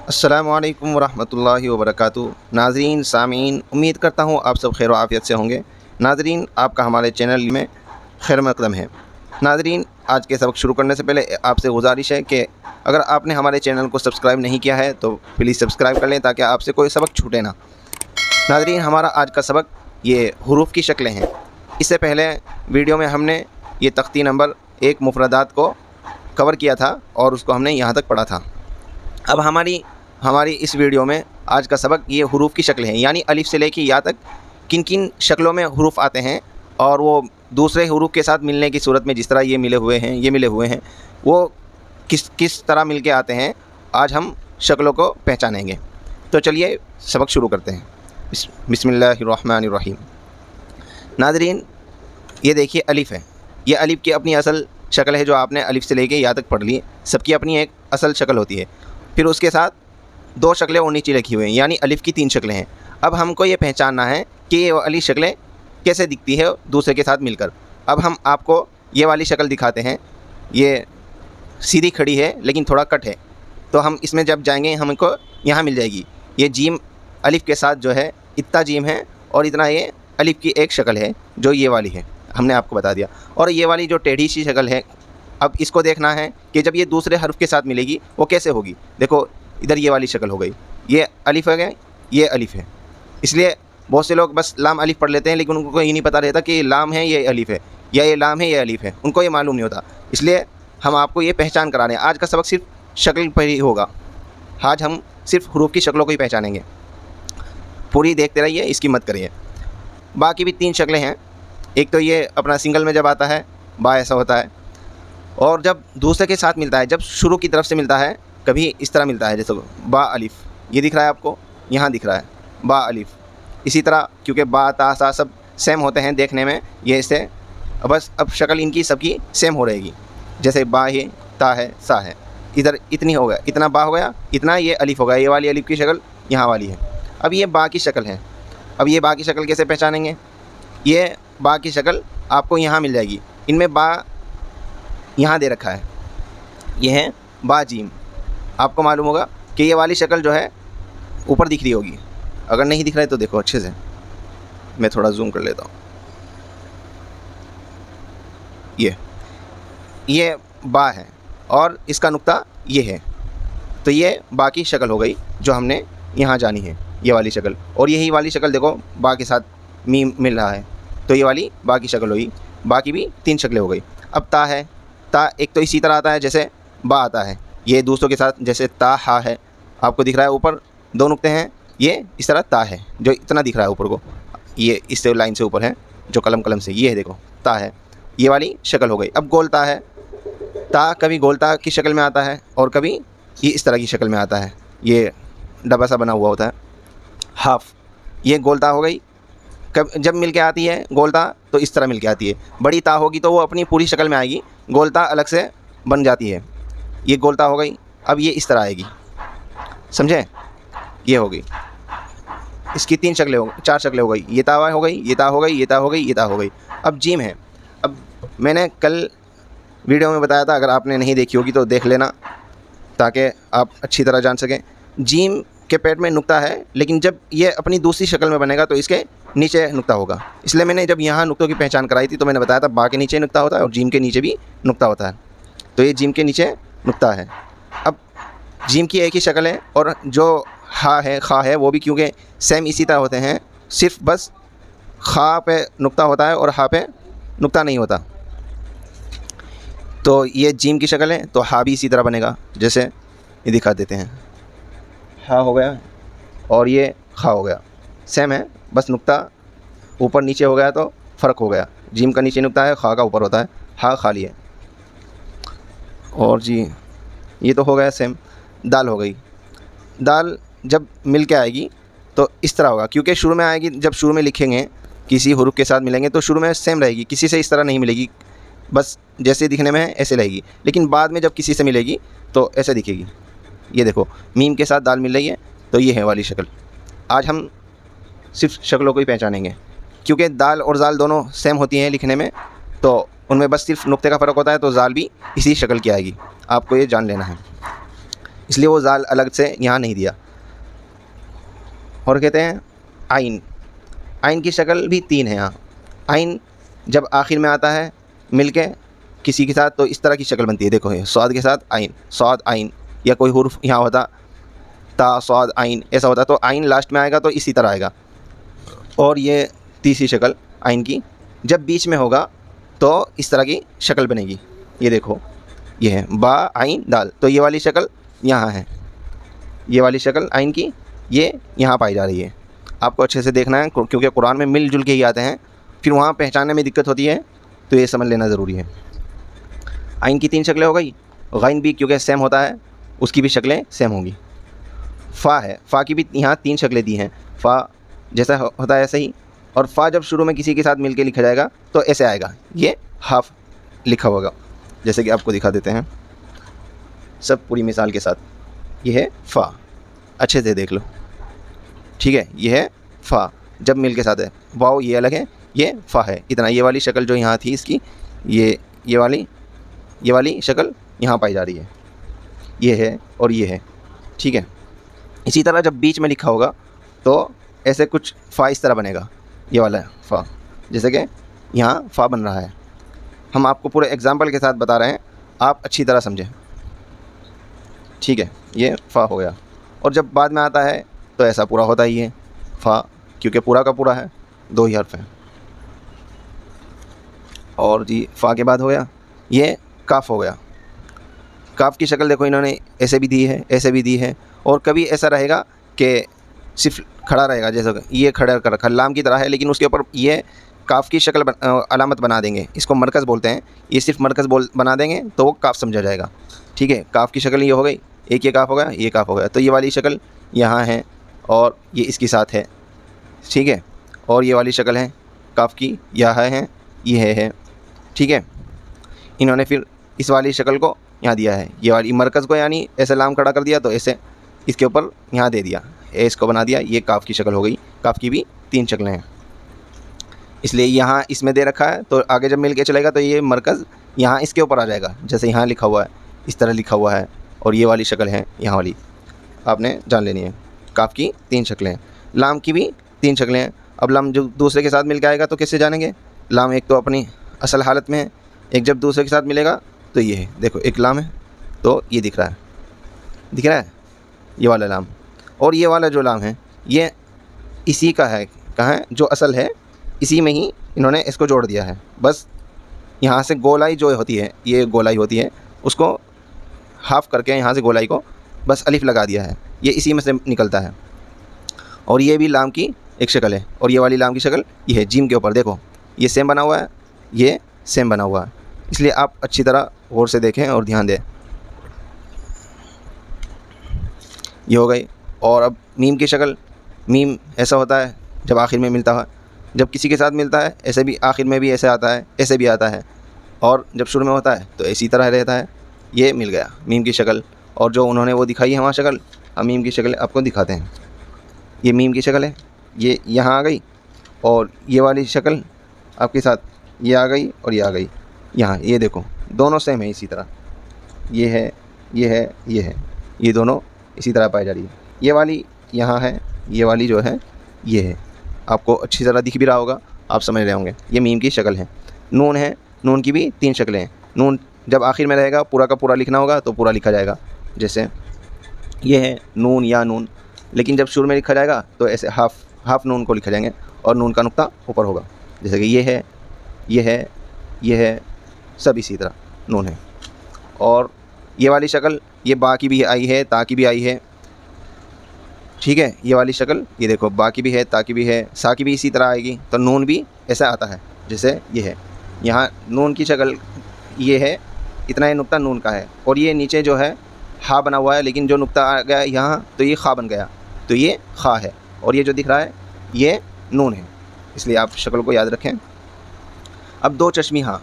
अस्सलामु अलैकुम वरहमतुल्लाहि वबरकातुहू। नाज़रीन सामीन, उम्मीद करता हूँ आप सब खैर आफ़ियत से होंगे। नाज़रीन, आपका हमारे चैनल में खैर मक़दम है। नाज़रीन, आज के सबक शुरू करने से पहले आपसे गुजारिश है कि अगर आपने हमारे चैनल को सब्सक्राइब नहीं किया है तो प्लीज़ सब्सक्राइब कर लें ताकि आपसे कोई सबक छूटे ना। नाज़रीन, हमारा आज का सबक ये हुरूफ़ की शक्लें हैं। इससे पहले वीडियो में हमने ये तख्ती नंबर 1 मुफ़रदात को कवर किया था और उसको हमने यहाँ तक पढ़ा था। अब हमारी इस वीडियो में आज का सबक ये हुरूफ़ की शक्लें हैं, यानी अलिफ़ से लेकर या तक किन किन शक्लों में हुरूफ़ आते हैं और वो दूसरे हुरूफ़ के साथ मिलने की सूरत में जिस तरह ये मिले हुए हैं वो किस तरह मिल के आते हैं, आज हम शक्लों को पहचानेंगे। तो चलिए सबक शुरू करते हैं। बिस्मिल्लाहिर्रहमानिर्रहीम। नाज़रीन, ये देखिए अलिफ़ है। ये अलिफ़ की अपनी असल शक्ल है जो आपने अलिफ़ से लेके या तक पढ़ ली। सबकी अपनी एक असल शक्ल होती है। फिर उसके साथ 2 शक्लें और नीचे लिखी हुई हैं, यानी अलिफ़ की 3 शक्लें हैं। अब हमको ये पहचानना है कि ये वाली शक्लें कैसे दिखती है दूसरे के साथ मिलकर। अब हम आपको ये वाली शक्ल दिखाते हैं। ये सीधी खड़ी है लेकिन थोड़ा कट है, तो हम इसमें जब जाएंगे हमको यहाँ मिल जाएगी। ये जीम अलिफ़ के साथ जो है इतना जीम है और इतना ये अलिफ़ की एक शक्ल है जो ये वाली है, हमने आपको बता दिया। और ये वाली जो टेढ़ी सी शक्ल है, अब इसको देखना है कि जब ये दूसरे हर्फ के साथ मिलेगी वो कैसे होगी। देखो इधर ये वाली शक्ल हो गई, ये अलिफ़ है, ये अलिफ़ है। इसलिए बहुत से लोग बस लाम अलिफ़ पढ़ लेते हैं लेकिन उनको ये नहीं पता रहता कि ये लाम है ये अलिफ़ है, या ये लाम है ये अलिफ़ है, उनको ये मालूम नहीं होता। इसलिए हम आपको ये पहचान करा रहे हैं। आज का सबक सिर्फ शक्ल पर ही होगा। आज हम सिर्फ हुरूफ़ की शक्लों को ही पहचानेंगे। पूरी देखते रहिए, इसकी मत करिए। बाकी भी 3 शक्लें हैं। एक तो ये अपना सिंगल में जब आता है बा ऐसा होता है, और जब दूसरे के साथ मिलता है, जब शुरू की तरफ से मिलता है कभी इस तरह मिलता है, जैसे बा अलिफ़ ये दिख रहा है आपको, यहाँ दिख रहा है बा अलिफ़। इसी तरह क्योंकि बा ता सा सब सेम होते हैं देखने में, ये इससे बस अब शक्ल इनकी सबकी सेम हो रहेगी। जैसे बा है, ता है, सा है, इधर इतनी हो गया, इतना बा हो गया, इतना ये अलिफ़ हो गया। ये वाली अलिफ़ की शक्ल यहाँ वाली है। अब ये बा की शक्ल है। अब ये बा की शक्ल कैसे पहचानेंगे? ये बा की शक्ल आपको यहाँ मिल जाएगी। इनमें बा यहाँ दे रखा है, ये है बा जीम। आपको मालूम होगा कि ये वाली शक्ल जो है ऊपर दिख रही होगी। अगर नहीं दिख रहा है तो देखो अच्छे से, मैं थोड़ा जूम कर लेता हूँ। ये बा है और इसका नुक्ता ये है, तो ये बा की शक्ल हो गई जो हमने यहाँ जानी है, ये वाली शक्ल। और यही वाली शक्ल देखो बा के साथ मीम मिल रहा है, तो ये वाली बा की शक्ल हुई। बाकी भी 3 शक्लें हो गई। अब ता है। ता एक तो इसी तरह आता है जैसे बा आता है, ये दूसरों के साथ जैसे ता हा है, आपको दिख रहा है ऊपर 2 नुक्ते हैं, ये इस तरह ता है जो इतना दिख रहा है ऊपर को, ये इस लाइन से ऊपर है जो कलम से, ये है देखो ता है, ये वाली शक्ल हो गई। अब गोल ता है। ता कभी गोल ता की शक्ल में आता है और कभी ये इस तरह की शक्ल में आता है, ये डब्बा सा बना हुआ होता है हाफ, ये गोल ता हो गई। कब जब मिल के आती है गोल ता तो इस तरह मिल के आती है। बड़ी ता होगी तो वो अपनी पूरी शक्ल में आएगी, गोल ता अलग से बन जाती है। ये गोल ता हो गई। अब ये इस तरह आएगी, समझे? ये हो गई, इसकी 4 शक्लें हो गई। ये ता हो गई, ये ता हो गई, ये ता हो गई, ये ता हो गई। अब जीम है। अब मैंने कल वीडियो में बताया था, अगर आपने नहीं देखी होगी तो देख लेना ताकि आप अच्छी तरह जान सकें। जीम के पेट में नुक्ता है, लेकिन जब ये अपनी दूसरी शक्ल में बनेगा तो इसके नीचे नुक्ता होगा। इसलिए मैंने जब यहाँ नुक्तों की पहचान कराई थी तो मैंने बताया था बा के नीचे नुक्ता होता है और जीम के नीचे भी नुक्ता होता है, तो ये जीम के नीचे नुक्ता है। अब जीम की एक ही शक्ल है और जो हा है खा है वो भी क्योंकि सेम इसी तरह होते हैं, सिर्फ बस खा पे नुक्ता होता है और हा पे नुक्ता नहीं होता। तो ये जीम की शक्ल है तो हा भी इसी तरह बनेगा, जैसे ये दिखा देते हैं, हा हो गया और ये खा हो गया, सेम है, बस नुक्ता ऊपर नीचे हो गया तो फ़र्क हो गया। जीम का नीचे नुक्ता है, खा का ऊपर होता है, हा खाली है। और जी ये तो हो गया सेम। दाल हो गई। दाल जब मिल के आएगी तो इस तरह होगा, क्योंकि शुरू में आएगी, जब शुरू में लिखेंगे किसी हुरूफ के साथ मिलेंगे तो शुरू में सेम रहेगी, किसी से इस तरह नहीं मिलेगी, बस जैसे दिखने में है ऐसे रहेगी। लेकिन बाद में जब किसी से मिलेगी तो ऐसे दिखेगी। ये देखो मीम के साथ दाल मिल रही है तो ये है वाली शक्ल। आज हम सिर्फ शक्लों को ही पहचानेंगे, क्योंकि दाल और जाल दोनों सेम होती हैं लिखने में, तो उनमें बस सिर्फ नुक्ते का फ़र्क होता है। तो जाल भी इसी शक्ल की आएगी, आपको ये जान लेना है। इसलिए वो जाल अलग से यहाँ नहीं दिया। और कहते हैं आइन। आइन की शक्ल भी 3 है यहाँ। आइन जब आखिर में आता है मिल के किसी के साथ तो इस तरह की शक्ल बनती है। देखो ये स्वाद के साथ आइन, स्वाद आइन, या कोई हुर्फ यहाँ होता ता स्वाद आइन ऐसा होता, तो आइन लास्ट में आएगा तो इसी तरह आएगा। और ये तीसरी शक्ल आइन की जब बीच में होगा तो इस तरह की शक्ल बनेगी। ये देखो ये है बा आइन दाल, तो ये वाली शक्ल यहाँ है, ये वाली शक्ल आइन की ये यहाँ पाई जा रही है। आपको अच्छे से देखना है क्योंकि कुरान में मिलजुल के ही आते हैं, फिर वहाँ पहचानने में दिक्कत होती है, तो ये समझ लेना ज़रूरी है। आइन की 3 शक्लें हो गई। गैन भी क्योंकि सेम होता है उसकी भी शक्लें सेम होंगी। फ़ा है, फ़ा की भी यहाँ 3 शक्लें दी हैं। फ़ा जैसा होता है ऐसे ही, और फ़ा जब शुरू में किसी के साथ मिल के लिखा जाएगा तो ऐसे आएगा, ये हाफ लिखा होगा। जैसे कि आपको दिखा देते हैं सब पूरी मिसाल के साथ। ये है फ़ा, अच्छे से देख लो, ठीक है। ये है फ़ा जब मिल के साथ है, वाओ ये अलग है, ये फ़ा है इतना। ये वाली शक्ल जो यहाँ थी इसकी, ये वाली शक्ल यहाँ पाई जा रही है, ये है और ये है, ठीक है। इसी तरह जब बीच में लिखा होगा तो ऐसे कुछ फ़ा इस तरह बनेगा, ये वाला फ़ा, जैसे कि यहाँ फ़ा बन रहा है। हम आपको पूरे एग्जाम्पल के साथ बता रहे हैं, आप अच्छी तरह समझें, ठीक है। ये फ़ा हो गया। और जब बाद में आता है तो ऐसा पूरा होता ही है फ़ा, क्योंकि पूरा का पूरा है, 2 ही हर्फ हैं। और जी फ़ा के बाद हो गया ये काफ़ हो गया। काफ़ की शक्ल देखो इन्होंने ऐसे भी दी है, ऐसे भी दी है, और कभी ऐसा रहेगा कि सिर्फ खड़ा रहेगा, जैसे ये खड़ा कर रखा लाम की तरह है, लेकिन उसके ऊपर ये काफ़ की शक्ल अलामत बना देंगे, इसको मरकज़ बोलते हैं। ये सिर्फ मरकज़ बना देंगे तो वो काफ़ समझा जाएगा, ठीक है। काफ़ की शक्ल ये हो गई, एक ये काफ़ हो गया, ये काफ़ हो गया, तो ये वाली शक्ल यहाँ है और ये इसके साथ है, ठीक है। और ये वाली शक्ल है काफ़ की, यह है, ये है, ठीक है। इन्होंने फिर इस वाली शक्ल को यहाँ दिया है, ये वाली मरकज़ को यानी ऐसे लाम खड़ा कर दिया तो ऐसे इसके ऊपर यहाँ दे दिया, इसको बना दिया, ये काफ़ की शक्ल हो गई। काफ़ की भी 3 शक्लें हैं, इसलिए यहाँ इसमें दे रखा है, तो आगे जब मिल के चलेगा तो ये मरकज़ यहाँ इसके ऊपर आ जाएगा, जैसे यहाँ लिखा हुआ है इस तरह लिखा हुआ है। और ये वाली शक्ल है यहाँ वाली, आपने जान लेनी है। काफ़ की 3 शक्लें हैं, लाम की भी 3 शक्लें हैं। अब लाम जो दूसरे के साथ मिल के आएगा तो कैसे जानेंगे? लाम एक तो अपनी असल हालत में है, एक जब दूसरे के साथ मिलेगा तो ये है, देखो एक लाम है तो ये दिख रहा है ये वाला लाम। और ये वाला जो लाम है ये इसी का है, कहाँ है जो असल है, इसी में ही इन्होंने इसको जोड़ दिया है। बस यहाँ से गोलाई जो होती है, ये गोलाई होती है, उसको हाफ़ करके यहाँ से गोलाई को बस अलिफ लगा दिया है, ये इसी में से निकलता है। और ये भी लाम की एक शक्ल है, और ये वाली लाम की शक्ल ये है जीम के ऊपर, देखो ये सेम बना हुआ है, ये सेम बना हुआ है, इसलिए आप अच्छी तरह गौर से देखें और ध्यान दें। ये हो गई। और अब मीम की शक्ल, मीम ऐसा होता है जब आखिर में मिलता है, जब किसी के साथ मिलता है ऐसे भी आखिर में भी ऐसे आता है, ऐसे भी आता है, और जब शुरू में होता है तो इसी तरह रहता है। ये मिल गया मीम की शक्ल। और जो उन्होंने वो दिखाई है वहाँ शक्ल, हम मीम की शक्ल आपको दिखाते हैं। ये मीम की शक्ल है, ये यहाँ आ गई, और ये वाली शक्ल आपके साथ ये आ गई और ये आ गई यहाँ, ये देखो दोनों सेम है इसी तरह, ये है, ये है, ये है, ये दोनों इसी तरह पाई जा रही है। ये वाली यहाँ है, ये वाली जो है ये है, आपको अच्छी तरह दिख भी रहा होगा, आप समझ रहे होंगे। ये मीम की शक्ल है। नून है, नून की भी 3 शक्लें हैं। नून जब आखिर में रहेगा पूरा का पूरा लिखना होगा तो पूरा लिखा जाएगा, जैसे ये है नून या नून, लेकिन जब शुरू में लिखा जाएगा तो ऐसे हाफ नून को लिखा जाएंगे और नून का नुक्ता ऊपर होगा, जैसे कि ये है, ये है, ये है, सब इसी तरह नून है। और ये वाली शक्ल ये बा की भी आई है, ता की भी आई है, ठीक है। ये वाली शक्ल ये देखो बा की भी है, ता की भी है, सा की भी इसी तरह आएगी, तो नून भी ऐसा आता है जैसे ये है। यहाँ नून की शक्ल ये है, इतना ही नुक्ता नून का है, और ये नीचे जो है हा बना हुआ है, लेकिन जो नुक्ता आ गया यहाँ तो ये खा बन गया, तो ये खा है, और ये जो दिख रहा है ये नून है, इसलिए आप शक्ल को याद रखें। अब 2 चश्मी हाँ,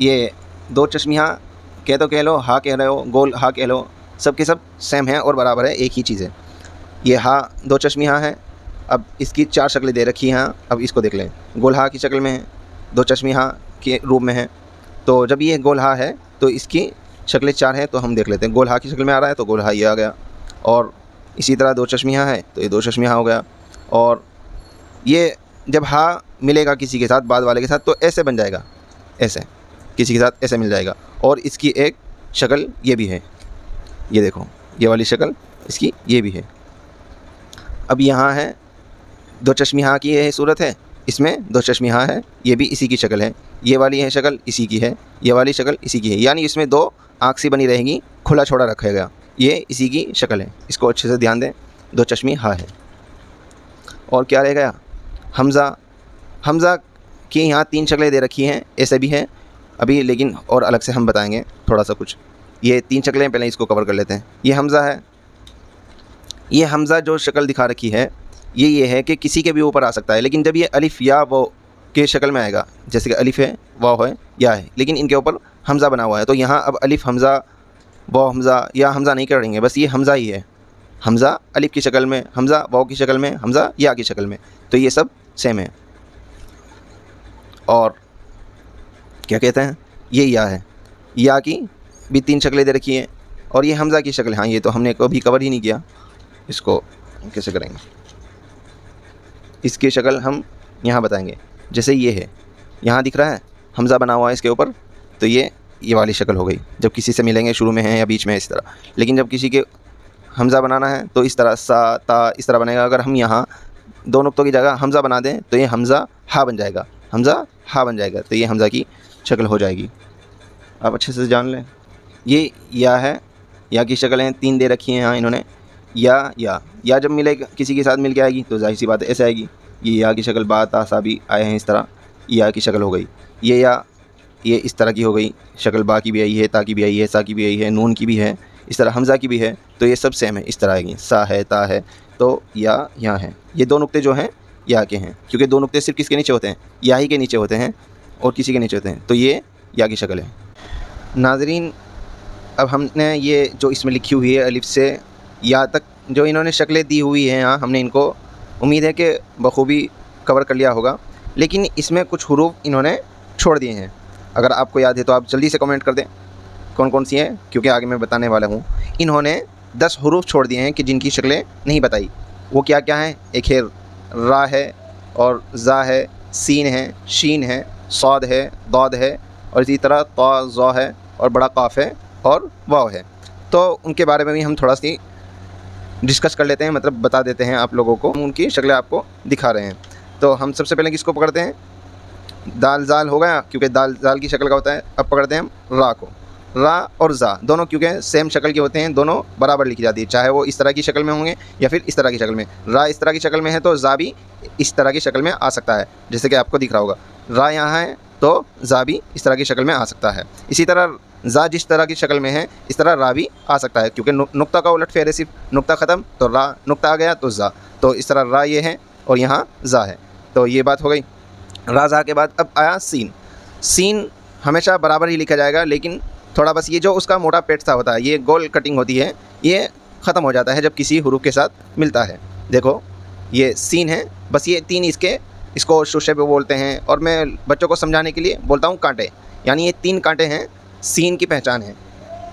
ये 2 चश्मी हाँ कह लो, हा कह रहे हो, गोल हा कह लो, सब के सब सेम है और बराबर है, एक ही चीज़ है। ये हा 2 चश्मी हाँ है। अब इसकी 4 शक्लें दे रखी हैं, अब इसको देख लें। गोल हा की शक्ल में है, 2 चश्मी हाँ के रूप में है। तो जब ये गोल हा है तो इसकी शक्लें 4 हैं तो हम देख लेते हैं। गोल हा की शक्ल में आ रहा है तो गोल हा ये आ गया, और इसी तरह 2 चश्मी हा है तो ये 2 चश्मी हा हो गया। और ये जब हा मिलेगा किसी के साथ, बाद वाले के साथ, तो ऐसे बन जाएगा, ऐसे किसी के साथ ऐसे मिल जाएगा। और इसकी एक शक्ल ये भी है, ये देखो ये वाली शक्ल इसकी ये भी है। अब यहाँ है 2 चश्मी हा की ये सूरत है, इसमें 2 चश्मी हा है, ये भी इसी की शक्ल है, ये वाली है शक्ल इसी की है, ये वाली शक्ल इसी की है, यानी इसमें 2 आँख सी बनी रहेगी, खुला छोड़ा रखेगा, ये इसी की शक्ल है। इसको अच्छे से ध्यान दें, 2 चश्मी हा है। और क्या रह गया, हमज़ा। हमज़ा की यहाँ 3 शक्लें दे रखी हैं, ऐसे भी है अभी, लेकिन और अलग से हम बताएंगे थोड़ा सा कुछ। ये 3 शक्लें पहले इसको कवर कर लेते हैं। ये हमज़ा है, ये हमज़ा जो शक्ल दिखा रखी है ये है कि किसी के भी ऊपर आ सकता है, लेकिन जब ये अलिफ़ या वो के शक्ल में आएगा, जैसे कि अलिफ़ है, वाव है, या है, लेकिन इनके ऊपर हमज़ा बना हुआ है, तो यहाँ अब अलिफ़ हमज़ा, वाव हमज़ा या हमज़ा नहीं करेंगे, बस ये हमज़ा ही है। हमज़ा अलिफ़ की शक्ल में, हमज़ा वाव की शक्ल में, हमज़ा या की शक्ल में, तो ये सब सेम है। और क्या कहते हैं, ये या है, या की भी 3 शक्लें दे रखी हैं, और ये हमज़ा की शक्ल है। हाँ, ये तो हमने कभी कवर ही नहीं किया, इसको कैसे करेंगे, इसकी शक्ल हम यहाँ बताएंगे। जैसे ये है, यहाँ दिख रहा है हमज़ा बना हुआ है इसके ऊपर, तो ये वाली शक्ल हो गई। जब किसी से मिलेंगे शुरू में है या बीच में है इस तरह, लेकिन जब किसी के हमज़ा बनाना है तो इस तरह सा ता इस तरह बनेगा। अगर हम यहाँ 2 नुक्तों की जगह हमज़ा बना दें तो ये हमज़ा हा बन जाएगा, हमज़ा हा बन जाएगा, तो ये हमज़ा की शक्ल हो जाएगी। आप अच्छे से जान लें। ये या है, या की शक्लें 3 दे रखी हैं यहाँ इन्होंने। या जब मिले किसी के साथ मिल के आएगी तो जाहिर सी बात है ऐसे आएगी। ये या की शक्ल बा ता सा भी आए हैं इस तरह, या की शक्ल हो गई। ये या ये इस तरह की हो गई शक्ल, बा की भी आई है, ता की भी आई है, सा की भी आई है, नून की भी है, इस तरह हमज़ा की भी है, तो ये सब सेम है, इस तरह आएगी। सा है, ता है, तो या यहाँ है। ये 2 नुक्ते जो हैं या के हैं, क्योंकि 2 नुक्ते सिर्फ किसके नीचे होते हैं, या ही के नीचे होते हैं और किसी के नीचे होते हैं, तो ये या की शक्ल है। नाज़रीन, अब हमने ये जो इसमें लिखी हुई है अलिफ से या तक जो इन्होंने शक्लें दी हुई हैं यहाँ, हमने इनको उम्मीद है कि बखूबी कवर कर लिया होगा, लेकिन इसमें कुछ हुरूफ इन्होंने छोड़ दिए हैं। अगर आपको याद है तो आप जल्दी से कमेंट कर दें कौन कौन सी हैं, क्योंकि आगे मैं बताने वाला हूँ। इन्होंने 10 हुरूफ छोड़ दिए हैं कि जिनकी शक्लें नहीं बताई। वो क्या क्या हैं, एक है रा है, और ज़ा है, सीन है, शीन है, सौद है, दौद है, और इसी तरह ता ज़ा है, और बड़ा काफ है, और वाव है। तो उनके बारे में भी हम थोड़ा सी डिस्कस कर लेते हैं, मतलब बता देते हैं आप लोगों को, उनकी शक्लें आपको दिखा रहे हैं। तो हम सबसे पहले किसको पकड़ते हैं, दाल ज़ाल हो गया, क्योंकि दाल ज़ाल की शक्ल का होता है। अब पकड़ते हैं हम रा को। रा और ज़ा दोनों क्योंकि सेम शक्ल के होते हैं, दोनों बराबर लिखी जाती है, चाहे वो इस तरह की शक्ल में होंगे या फिर इस तरह की शक्ल में। रा इस तरह की शक्ल में है तो ज़ा भी इस तरह की शक्ल में आ सकता है, जैसे कि आपको दिख रहा होगा। रा यहाँ है तो ज़ा भी इस तरह की शक्ल में आ सकता है। इसी तरह ज़ा जिस तरह की शक्ल में है इस तरह रा भी आ सकता है, क्योंकि नुक्ता का उलट फेर है, सिर्फ नुक्ता ख़त्म तो रा, नुक्ता आ गया तो ज़ा, तो इस तरह रा ये है और यहाँ ज़ा है। तो ये बात हो गई रा ज़ा के बाद। अब आया सीन। सीन हमेशा बराबर ही लिखा जाएगा, लेकिन थोड़ा बस ये जो उसका मोटा पेट सा होता है, ये गोल कटिंग होती है, ये ख़त्म हो जाता है जब किसी हुरूफ के साथ मिलता है। देखो ये सीन है, बस ये 3 इसको शुशे पे बोलते हैं, और मैं बच्चों को समझाने के लिए बोलता हूँ कांटे, यानी ये 3 कांटे हैं, सीन की पहचान है।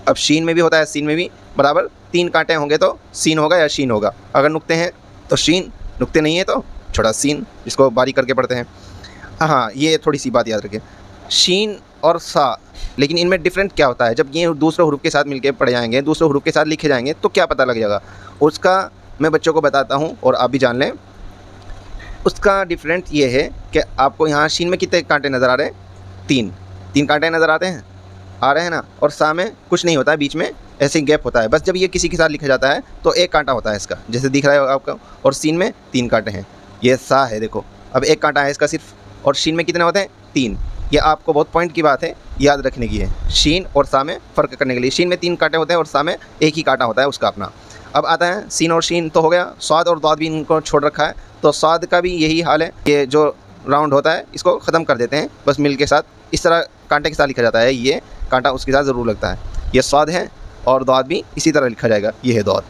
अब शीन में भी होता है, सीन में भी बराबर 3 कांटे होंगे तो सीन होगा या शीन होगा। अगर नुक्ते हैं तो शीन, नुक्ते नहीं है तो छोटा सीन, जिसको बारीक करके पढ़ते हैं। हाँ, ये थोड़ी सी बात याद रखें, शीन और सा, लेकिन इनमें डिफरेंट क्या होता है, जब ये दूसरे हुरूफ के साथ मिलके पढ़े जाएंगे, दूसरे हुरूफ के साथ लिखे जाएंगे तो क्या पता लग जाएगा, उसका मैं बच्चों को बताता हूँ और आप भी जान लें। उसका डिफरेंट ये है कि आपको यहाँ शीन में कितने कांटे नज़र आ रहे हैं, 3 कांटे नज़र आते हैं, आ रहे हैं ना। और सा में कुछ नहीं होता है, बीच में ऐसे ही गैप होता है, बस जब ये किसी के साथ लिखा जाता है तो 1 कांटा होता है इसका, जैसे दिख रहा है आपका। और सीन में 3 कांटे हैं, ये सा है देखो, अब 1 कांटा है इसका सिर्फ, और शीन में कितने होते हैं, 3। ये आपको बहुत पॉइंट की बात है, याद रखने की है, शीन और सा में फ़र्क करने के लिए। शीन में 3 कांटे होते हैं और सा में 1 ही कांटा होता है उसका अपना। अब आता है सीन और शीन तो हो गया, स्वाद और दाद भी इनको छोड़ रखा है, तो स्वाद का भी यही हाल है, ये जो राउंड होता है इसको ख़त्म कर देते हैं, बस मिल के साथ इस तरह कांटे के साथ लिखा जाता है, ये कांटा उसके साथ ज़रूर लगता है। ये स्वाद है, और दाद भी इसी तरह लिखा जाएगा, ये है दाद।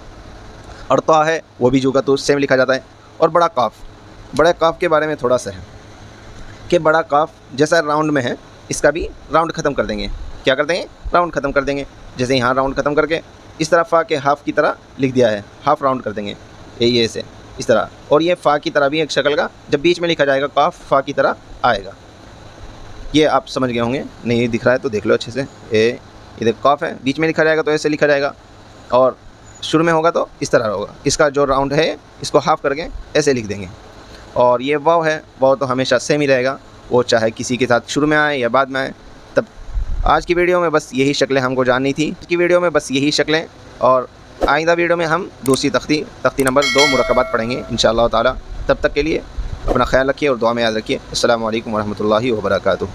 और ता है वो भी जो का तो सेम लिखा जाता है। और बड़ा काफ, बड़े काफ के बारे में थोड़ा सा है कि बड़ा काफ जैसा राउंड में है, इसका भी राउंड ख़त्म कर देंगे। क्या कर देंगे, राउंड ख़त्म कर देंगे। जैसे यहाँ राउंड ख़त्म करके इस तरह फ़ा के हाफ़ की तरह लिख दिया है, हाफ़ राउंड कर देंगे ये से इस तरह। और ये फ़ा की तरह भी एक शक्ल का जब बीच में लिखा जाएगा काफ फ़ा की तरह आएगा। ये आप समझ गए होंगे, नहीं दिख रहा है तो देख लो अच्छे से। ये देखो काफ है, बीच में लिखा जाएगा तो ऐसे लिखा जाएगा, और शुरू में होगा तो इस तरह होगा। इसका जो राउंड है इसको हाफ़ करके ऐसे लिख देंगे। और ये वाव है, वाव तो हमेशा सेम ही रहेगा, वो चाहे किसी के साथ शुरू में आए या बाद में आए। तब आज की वीडियो में बस यही शक्लें हमको जाननी थी, आज की वीडियो में बस यही शक्लें, और आइंदा वीडियो में हम दूसरी तख्ती नंबर 2 मुरक्कबात पढ़ेंगे इंशाअल्लाह ताला। तब तक के लिए अपना ख्याल रखिए और दुआ में याद रखिए। अस्सलामु अलैकुम वरहमतुल्लाहि वबरकातुहू।